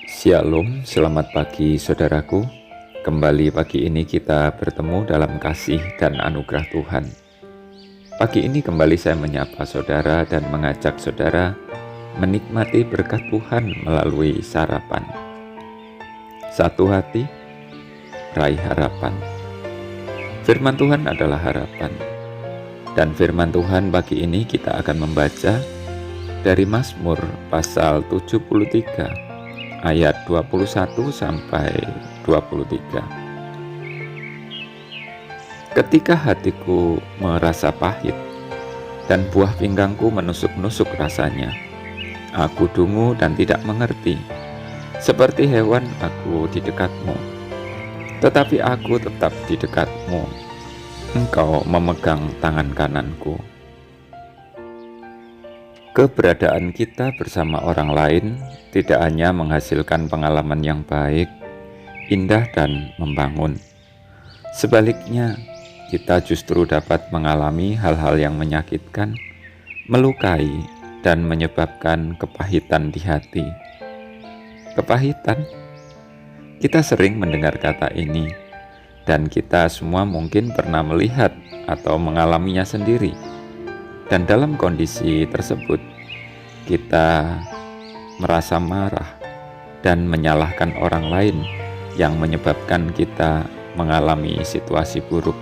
Shalom, selamat pagi saudaraku. Kembali pagi ini kita bertemu dalam kasih dan anugerah Tuhan. Pagi ini kembali saya menyapa saudara dan mengajak saudara menikmati berkat Tuhan melalui sarapan. Satu hati, raih harapan. Firman Tuhan adalah harapan. Dan firman Tuhan pagi ini kita akan membaca dari Mazmur pasal 73 ayat 21 sampai 23. Ketika hatiku merasa pahit dan buah pinggangku menusuk-nusuk rasanya, aku dungu dan tidak mengerti. Seperti hewan aku di dekatmu, tetapi aku tetap di dekatmu. Engkau memegang tangan kananku. Keberadaan kita bersama orang lain tidak hanya menghasilkan pengalaman yang baik, indah, dan membangun. Sebaliknya, kita justru dapat mengalami hal-hal yang menyakitkan, melukai, dan menyebabkan kepahitan di hati. Kepahitan? Kita sering mendengar kata ini, dan kita semua mungkin pernah melihat atau mengalaminya sendiri. Dan dalam kondisi tersebut, kita merasa marah dan menyalahkan orang lain yang menyebabkan kita mengalami situasi buruk.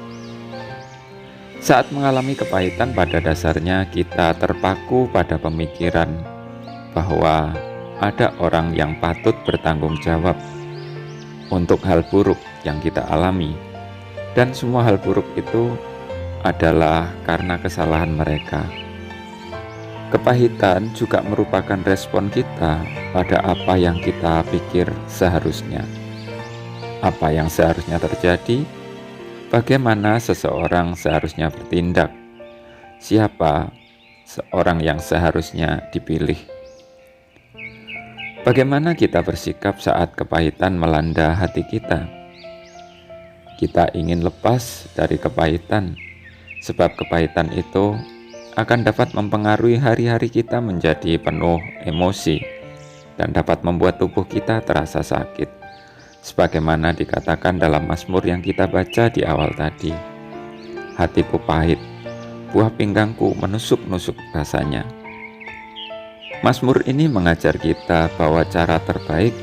Saat mengalami kepahitan, pada dasarnya kita terpaku pada pemikiran bahwa ada orang yang patut bertanggung jawab untuk hal buruk yang kita alami, dan semua hal buruk itu adalah karena kesalahan mereka. Kepahitan juga merupakan respon kita pada apa yang kita pikir seharusnya. Apa yang seharusnya terjadi, bagaimana seseorang seharusnya bertindak, siapa seorang yang seharusnya dipilih. Bagaimana kita bersikap saat kepahitan melanda hati kita? Kita ingin lepas dari kepahitan, sebab kepahitan itu akan dapat mempengaruhi hari-hari kita menjadi penuh emosi dan dapat membuat tubuh kita terasa sakit. Sebagaimana dikatakan dalam Mazmur yang kita baca di awal tadi, hatiku pahit, buah pinggangku menusuk-nusuk rasanya. Mazmur ini mengajar kita bahwa cara terbaik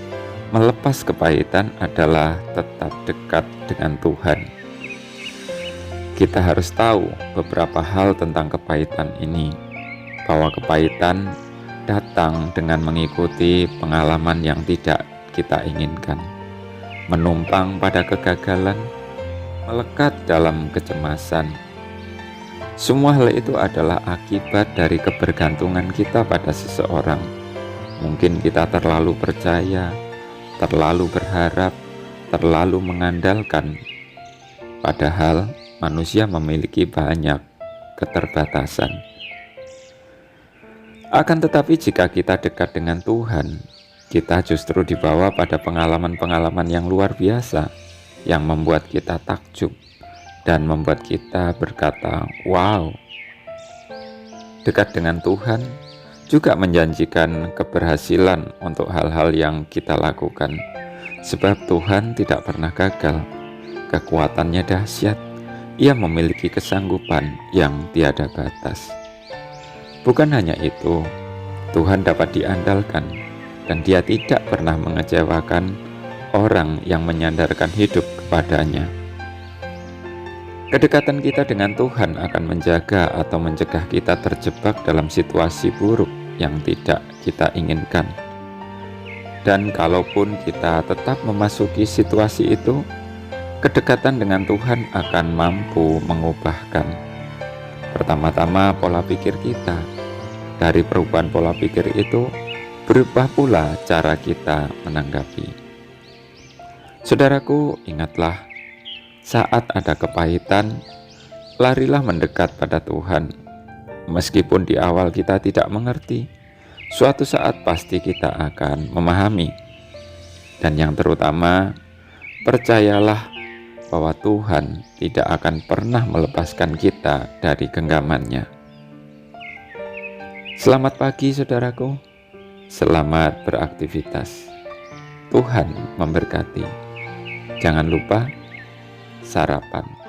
melepas kepahitan adalah tetap dekat dengan Tuhan. Kita harus tahu beberapa hal tentang kepahitan ini, bahwa kepahitan datang dengan mengikuti pengalaman yang tidak kita inginkan, menumpang pada kegagalan, melekat dalam kecemasan. Semua hal itu adalah akibat dari kebergantungan kita pada seseorang. Mungkin kita terlalu percaya, terlalu berharap, terlalu mengandalkan, padahal manusia memiliki banyak keterbatasan. Akan tetapi jika kita dekat dengan Tuhan, kita justru dibawa pada pengalaman-pengalaman yang luar biasa, yang membuat kita takjub dan membuat kita berkata, wow. Dekat dengan Tuhan juga menjanjikan keberhasilan untuk hal-hal yang kita lakukan, sebab Tuhan tidak pernah gagal. Kekuatannya dahsyat. Ia memiliki kesanggupan yang tiada batas. Bukan hanya itu, Tuhan dapat diandalkan, dan Dia tidak pernah mengecewakan orang yang menyandarkan hidup kepadanya. Kedekatan kita dengan Tuhan akan menjaga atau mencegah kita terjebak dalam situasi buruk yang tidak kita inginkan. Dan kalaupun kita tetap memasuki situasi itu, kedekatan dengan Tuhan akan mampu mengubahkan pertama-tama pola pikir kita. Dari perubahan pola pikir itu berubah pula cara kita menanggapi. Saudaraku, ingatlah, saat ada kepahitan, larilah mendekat pada Tuhan. Meskipun di awal kita tidak mengerti, suatu saat pasti kita akan memahami. Dan yang terutama, percayalah bahwa Tuhan tidak akan pernah melepaskan kita dari genggamannya. Selamat pagi saudaraku, selamat beraktivitas. Tuhan memberkati. Jangan lupa sarapan.